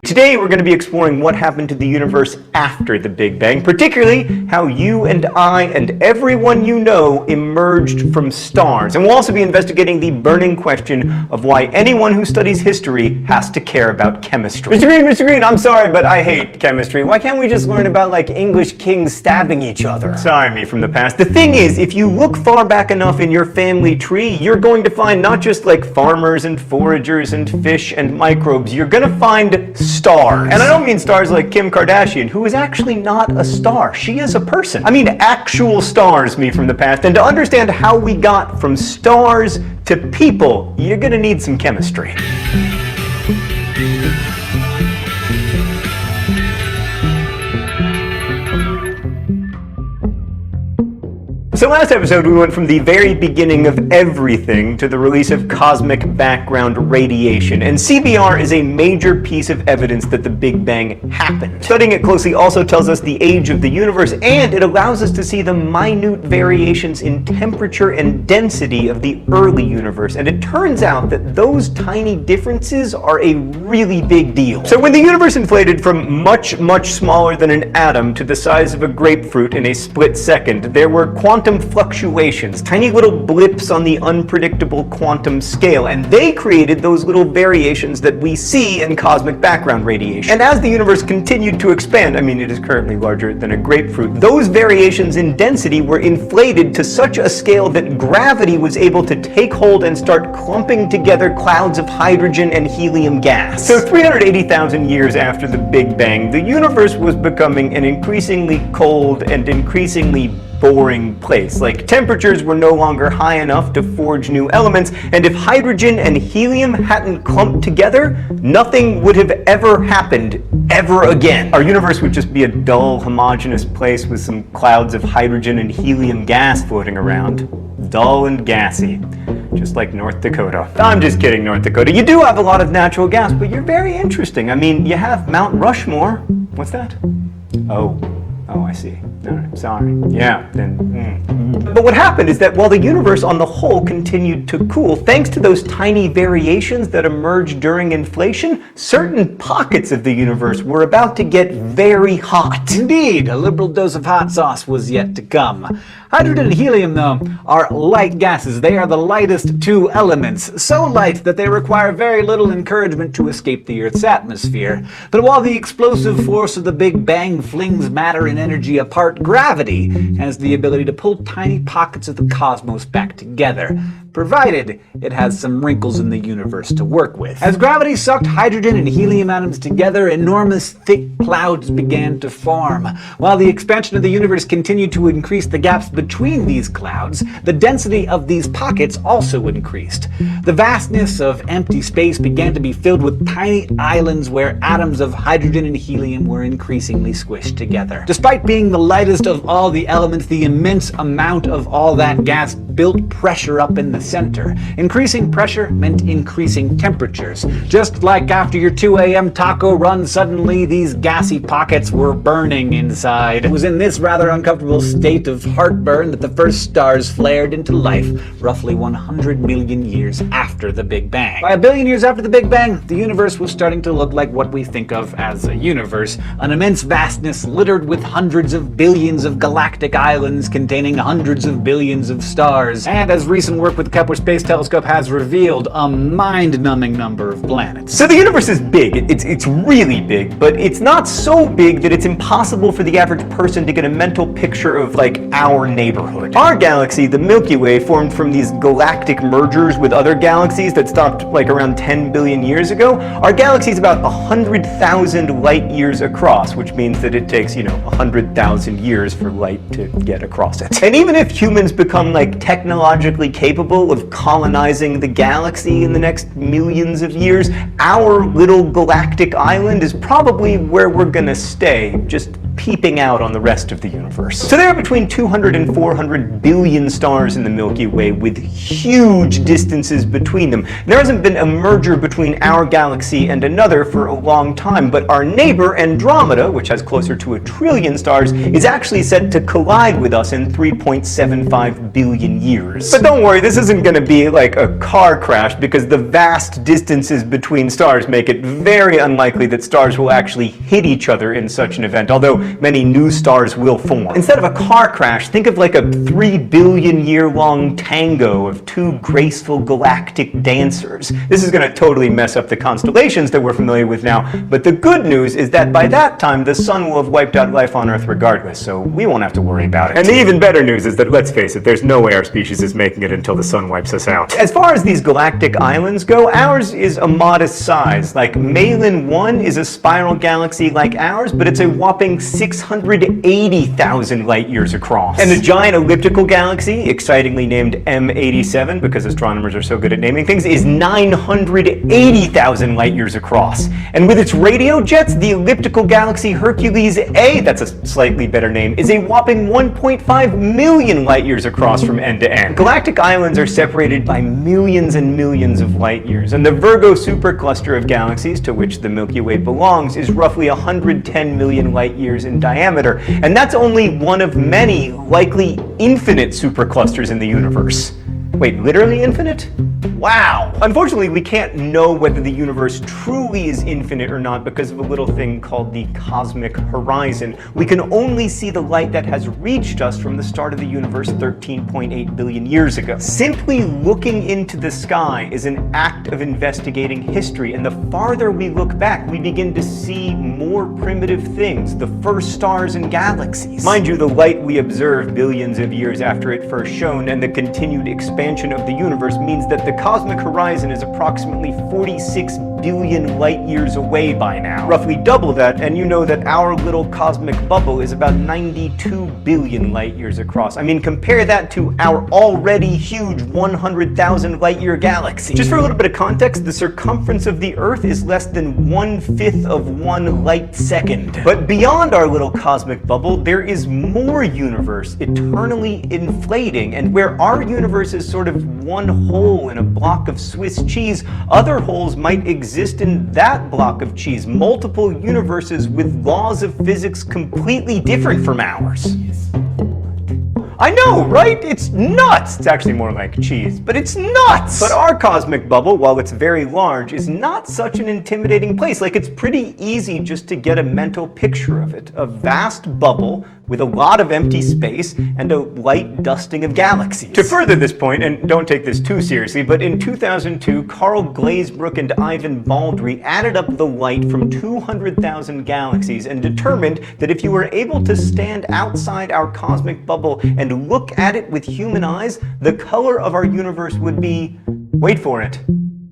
Today we're going to be exploring what happened to the universe after the Big Bang, particularly how you and I and everyone you know emerged from stars. And we'll also be investigating the burning question of why anyone who studies history has to care about chemistry. Mr. Green, I'm sorry, but I hate chemistry. Why can't we just learn about, like, English kings stabbing each other? Sorry, me from the past. The thing is, if you look far back enough in your family tree, you're going to find not just, like, farmers and foragers and fish and microbes. You're going to find stars. And I don't mean stars like Kim Kardashian, who is actually not a star. She is a person. I mean actual stars, me from the past. And to understand how we got from stars to people, you're gonna need some chemistry. So last episode we went from the very beginning of everything to the release of cosmic background radiation, and CBR is a major piece of evidence that the Big Bang happened. Studying it closely also tells us the age of the universe, and it allows us to see the minute variations in temperature and density of the early universe, and it turns out that those tiny differences are a really big deal. So when the universe inflated from much smaller than an atom to the size of a grapefruit in a split second, there were quantum fluctuations, tiny little blips on the unpredictable quantum scale, and they created those little variations that we see in cosmic background radiation. And as the universe continued to expand, I mean it is currently larger than a grapefruit, those variations in density were inflated to such a scale that gravity was able to take hold and start clumping together clouds of hydrogen and helium gas. So 380,000 years after the Big Bang, the universe was becoming an increasingly cold and increasingly boring place. Like, temperatures were no longer high enough to forge new elements, and if hydrogen and helium hadn't clumped together, nothing would have ever happened ever again. Our universe would just be a dull, homogeneous place with some clouds of hydrogen and helium gas floating around. Dull and gassy. Just like North Dakota. I'm just kidding, North Dakota. You do have a lot of natural gas, but you're very interesting. I mean, you have Mount Rushmore. What's that? Oh, I see. No, sorry. Yeah, then. But what happened is that while the universe on the whole continued to cool, thanks to those tiny variations that emerged during inflation, certain pockets of the universe were about to get very hot. Indeed, a liberal dose of hot sauce was yet to come. Hydrogen and helium, though, are light gases. They are the lightest two elements, so light that they require very little encouragement to escape the Earth's atmosphere. But while the explosive force of the Big Bang flings matter and energy apart, gravity has the ability to pull tiny pockets of the cosmos back together, provided it has some wrinkles in the universe to work with. As gravity sucked hydrogen and helium atoms together, enormous thick clouds began to form. While the expansion of the universe continued to increase the gaps between these clouds, the density of these pockets also increased. The vastness of empty space began to be filled with tiny islands where atoms of hydrogen and helium were increasingly squished together. Despite being the lightest of all the elements, the immense amount of all that gas built pressure up in the center. Increasing pressure meant increasing temperatures. Just like after your 2 a.m. taco run, suddenly these gassy pockets were burning inside. It was in this rather uncomfortable state of heartburn that the first stars flared into life, roughly 100 million years after the Big Bang. By a billion years after the Big Bang, the universe was starting to look like what we think of as a universe, an immense vastness littered with hundreds of billions of galactic islands containing hundreds of billions of stars. And as recent work with the Kepler Space Telescope has revealed, a mind-numbing number of planets. So the universe is big. It's really big, but it's not so big that it's impossible for the average person to get a mental picture of, like, our neighborhood. Our galaxy, the Milky Way, formed from these galactic mergers with other galaxies that stopped, like, around 10 billion years ago. Our galaxy is about 100,000 light years across, which means that it takes, 100,000 years for light to get across it. And even if humans become, like, technologically capable of colonizing the galaxy in the next millions of years, our little galactic island is probably where we're gonna stay, just peeping out on the rest of the universe. So there are between 200 and 400 billion stars in the Milky Way, with huge distances between them. There hasn't been a merger between our galaxy and another for a long time, but our neighbor Andromeda, which has closer to 1 trillion stars, is actually set to collide with us in 3.75 billion years. But don't worry, this is isn't going to be like a car crash because the vast distances between stars make it very unlikely that stars will actually hit each other in such an event, although many new stars will form. Instead of a car crash, think of like a 3 billion year long tango of two graceful galactic dancers. This is going to totally mess up the constellations that we're familiar with now, but the good news is that by that time the sun will have wiped out life on Earth regardless, so we won't have to worry about it. And the even better news is that, let's face it, there's no way our species is making it until the sun wipes us out. As far as these galactic islands go, ours is a modest size. Like Malin 1 is a spiral galaxy like ours, but it's a whopping 680,000 light years across. And the giant elliptical galaxy, excitingly named M87 because astronomers are so good at naming things, is 980,000 light years across. And with its radio jets, the elliptical galaxy Hercules A, that's a slightly better name, is a whopping 1.5 million light years across from end to end. Galactic islands are separated by millions and millions of light years, and the Virgo supercluster of galaxies, to which the Milky Way belongs, is roughly 110 million light years in diameter, and that's only one of many, likely infinite superclusters in the universe. Wait, literally infinite? Wow! Unfortunately, we can't know whether the universe truly is infinite or not because of a little thing called the cosmic horizon. We can only see the light that has reached us from the start of the universe 13.8 billion years ago. Simply looking into the sky is an act of investigating history, and the farther we look back, we begin to see more primitive things, the first stars and galaxies. Mind you, the light we observe billions of years after it first shone and the continued expansion of the universe means that the cosmic horizon is approximately 46 billion light years away by now. Roughly double that, and you know that our little cosmic bubble is about 92 billion light years across. I mean, compare that to our already huge 100,000 light year galaxy. Just for a little bit of context, the circumference of the Earth is less than 1/5 of 1 light second. But beyond our little cosmic bubble, there is more universe eternally inflating, and where our universe is sort of one hole in a block of Swiss cheese, other holes might exist in that block of cheese, multiple universes with laws of physics completely different from ours. I know, right? It's nuts! It's actually more like cheese, but it's nuts! But our cosmic bubble, while it's very large, is not such an intimidating place. Like, it's pretty easy just to get a mental picture of it. A vast bubble with a lot of empty space and a light dusting of galaxies. To further this point, and don't take this too seriously, but in 2002, Carl Glazebrook and Ivan Baldry added up the light from 200,000 galaxies and determined that if you were able to stand outside our cosmic bubble and look at it with human eyes, the color of our universe would be, wait for it,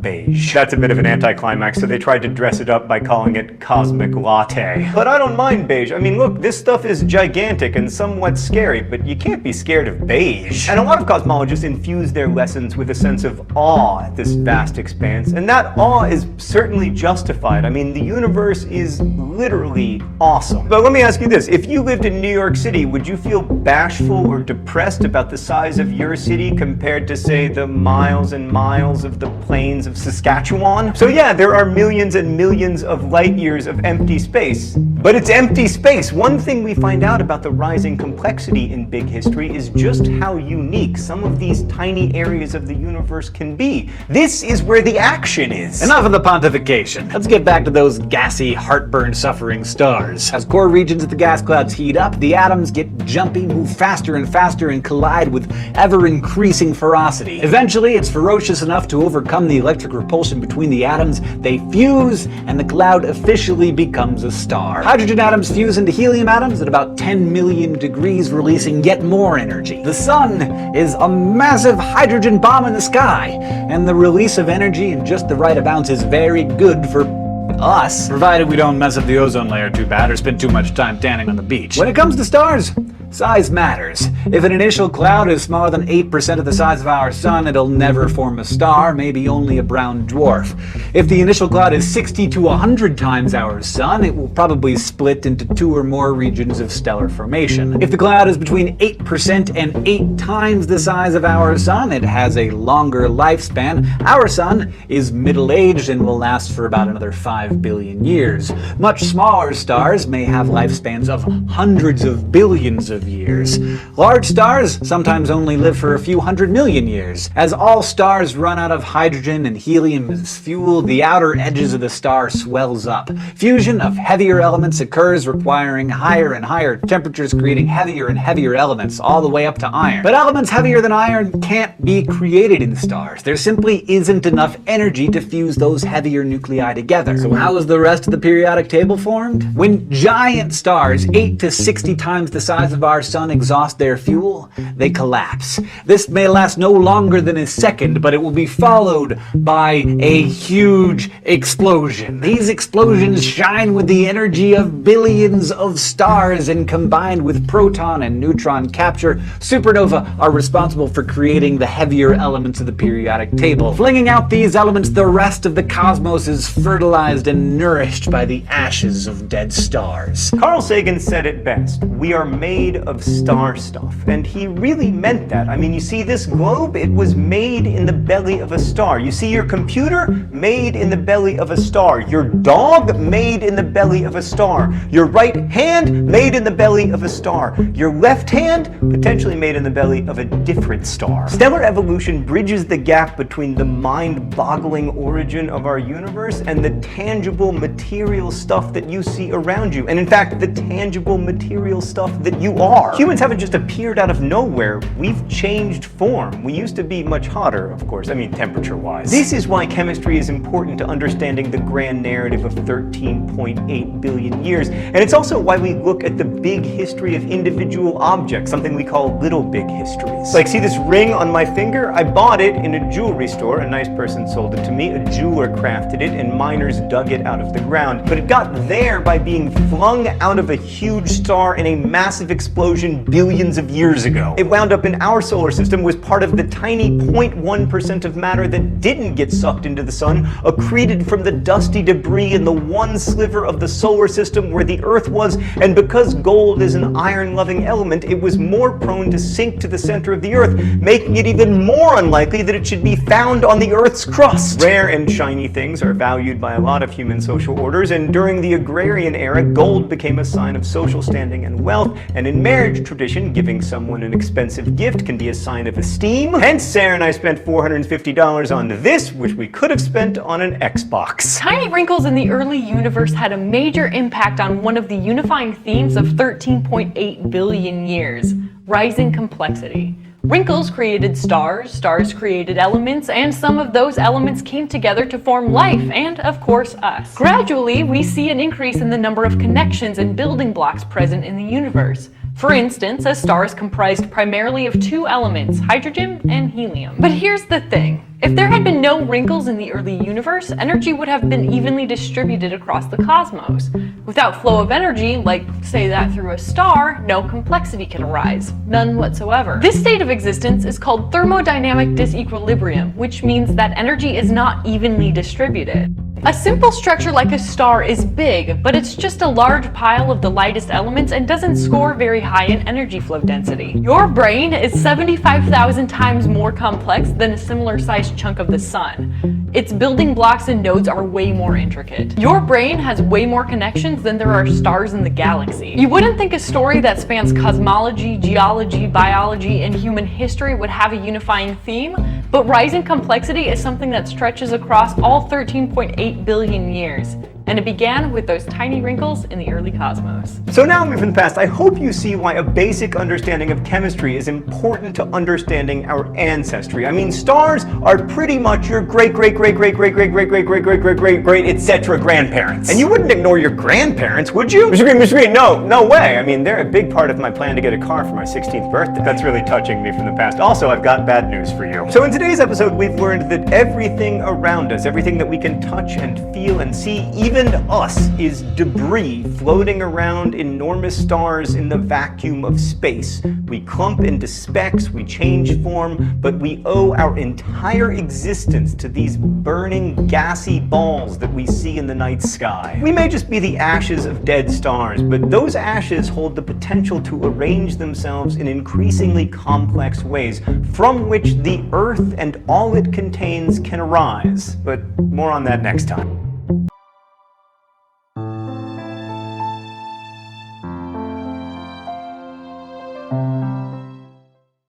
beige. That's a bit of an anticlimax, so they tried to dress it up by calling it cosmic latte. But I don't mind beige. I mean, look, this stuff is gigantic and somewhat scary, but you can't be scared of beige. And a lot of cosmologists infuse their lessons with a sense of awe at this vast expanse, and that awe is certainly justified. I mean, the universe is literally awesome. But let me ask you this, if you lived in New York City, would you feel bashful or depressed about the size of your city compared to, say, the miles and miles of the plains of Saskatchewan? So yeah, there are millions and millions of light years of empty space, but it's empty space. One thing we find out about the rising complexity in big history is just how unique some of these tiny areas of the universe can be. This is where the action is. Enough of the pontification. Let's get back to those gassy, heartburn-suffering stars. As core regions of the gas clouds heat up, the atoms get jumpy, move faster and faster, and collide with ever-increasing ferocity. Eventually, it's ferocious enough to overcome the electric repulsion between the atoms, they fuse, and the cloud officially becomes a star. Hydrogen atoms fuse into helium atoms at about 10 million degrees, releasing yet more energy. The sun is a massive hydrogen bomb in the sky, and the release of energy in just the right amounts is very good for us, provided we don't mess up the ozone layer too bad or spend too much time tanning on the beach. When it comes to stars, size matters. If an initial cloud is smaller than 8% of the size of our sun, it'll never form a star, maybe only a brown dwarf. If the initial cloud is 60 to 100 times our sun, it will probably split into 2 or more regions of stellar formation. If the cloud is between 8% and 8 times the size of our sun, it has a longer lifespan. Our sun is middle-aged and will last for about another 5 billion years. Much smaller stars may have lifespans of hundreds of billions of of years. Large stars sometimes only live for a few hundred million years. As all stars run out of hydrogen and helium as fuel, the outer edges of the star swells up. Fusion of heavier elements occurs, requiring higher and higher temperatures, creating heavier and heavier elements, all the way up to iron. But elements heavier than iron can't be created in stars. There simply isn't enough energy to fuse those heavier nuclei together. So how is the rest of the periodic table formed? When giant stars, 8 to 60 times the size of our sun, exhaust their fuel, they collapse. This may last no longer than a second, but it will be followed by a huge explosion. These explosions shine with the energy of billions of stars, and combined with proton and neutron capture, supernovae are responsible for creating the heavier elements of the periodic table. Flinging out these elements, the rest of the cosmos is fertilized and nourished by the ashes of dead stars. Carl Sagan said it best: we are made of star stuff. And he really meant that. I mean, you see this globe, it was made in the belly of a star. You see your computer, made in the belly of a star. Your dog, made in the belly of a star. Your right hand, made in the belly of a star. Your left hand, potentially made in the belly of a different star. Stellar evolution bridges the gap between the mind-boggling origin of our universe and the tangible material stuff that you see around you. And in fact, the tangible material stuff that you are. Humans haven't just appeared out of nowhere. We've changed form. We used to be much hotter, of course. I mean, temperature-wise. This is why chemistry is important to understanding the grand narrative of 13.8 billion years. And it's also why we look at the big history of individual objects, something we call little big histories. Like, see this ring on my finger? I bought it in a jewelry store. A nice person sold it to me. A jeweler crafted it, and miners dug it out of the ground. But it got there by being flung out of a huge star in a massive explosion billions of years ago. It wound up in our solar system, was part of the tiny 0.1% of matter that didn't get sucked into the sun, accreted from the dusty debris in the one sliver of the solar system where the Earth was, and because gold is an iron-loving element, it was more prone to sink to the center of the Earth, making it even more unlikely that it should be found on the Earth's crust. Rare and shiny things are valued by a lot of human social orders, and during the agrarian era, gold became a sign of social standing and wealth, and in marriage tradition, giving someone an expensive gift can be a sign of esteem. Hence, Sarah and I spent $450 on this, which we could have spent on an Xbox. Tiny wrinkles in the early universe had a major impact on one of the unifying themes of 13.8 billion years: rising complexity. Wrinkles created stars, stars created elements, and some of those elements came together to form life and, of course, us. Gradually, we see an increase in the number of connections and building blocks present in the universe. For instance, a star is comprised primarily of two elements, hydrogen and helium. But here's the thing. If there had been no wrinkles in the early universe, energy would have been evenly distributed across the cosmos. Without flow of energy, like say that through a star, no complexity can arise. None whatsoever. This state of existence is called thermodynamic disequilibrium, which means that energy is not evenly distributed. A simple structure like a star is big, but it's just a large pile of the lightest elements and doesn't score very high in energy flow density. Your brain is 75,000 times more complex than a similar sized chunk of the sun. Its building blocks and nodes are way more intricate. Your brain has way more connections than there are stars in the galaxy. You wouldn't think a story that spans cosmology, geology, biology, and human history would have a unifying theme, but rising complexity is something that stretches across all 13.8 billion years. And it began with those tiny wrinkles in the early cosmos. So now, from the past, I hope you see why a basic understanding of chemistry is important to understanding our ancestry. I mean, stars are pretty much your great-great-great-great-great-great-great-great-great-great-great, etc. grandparents. And you wouldn't ignore your grandparents, would you? Mr. Green, no way. I mean, they're a big part of my plan to get a car for my 16th birthday. That's really touching me from the past. Also, I've got bad news for you. So in today's episode, we've learned that everything around us, everything that we can touch and feel and see, even us, is debris floating around enormous stars in the vacuum of space. We clump into specks, we change form, but we owe our entire existence to these burning, gassy balls that we see in the night sky. We may just be the ashes of dead stars, but those ashes hold the potential to arrange themselves in increasingly complex ways, from which the Earth and all it contains can arise. But more on that next time.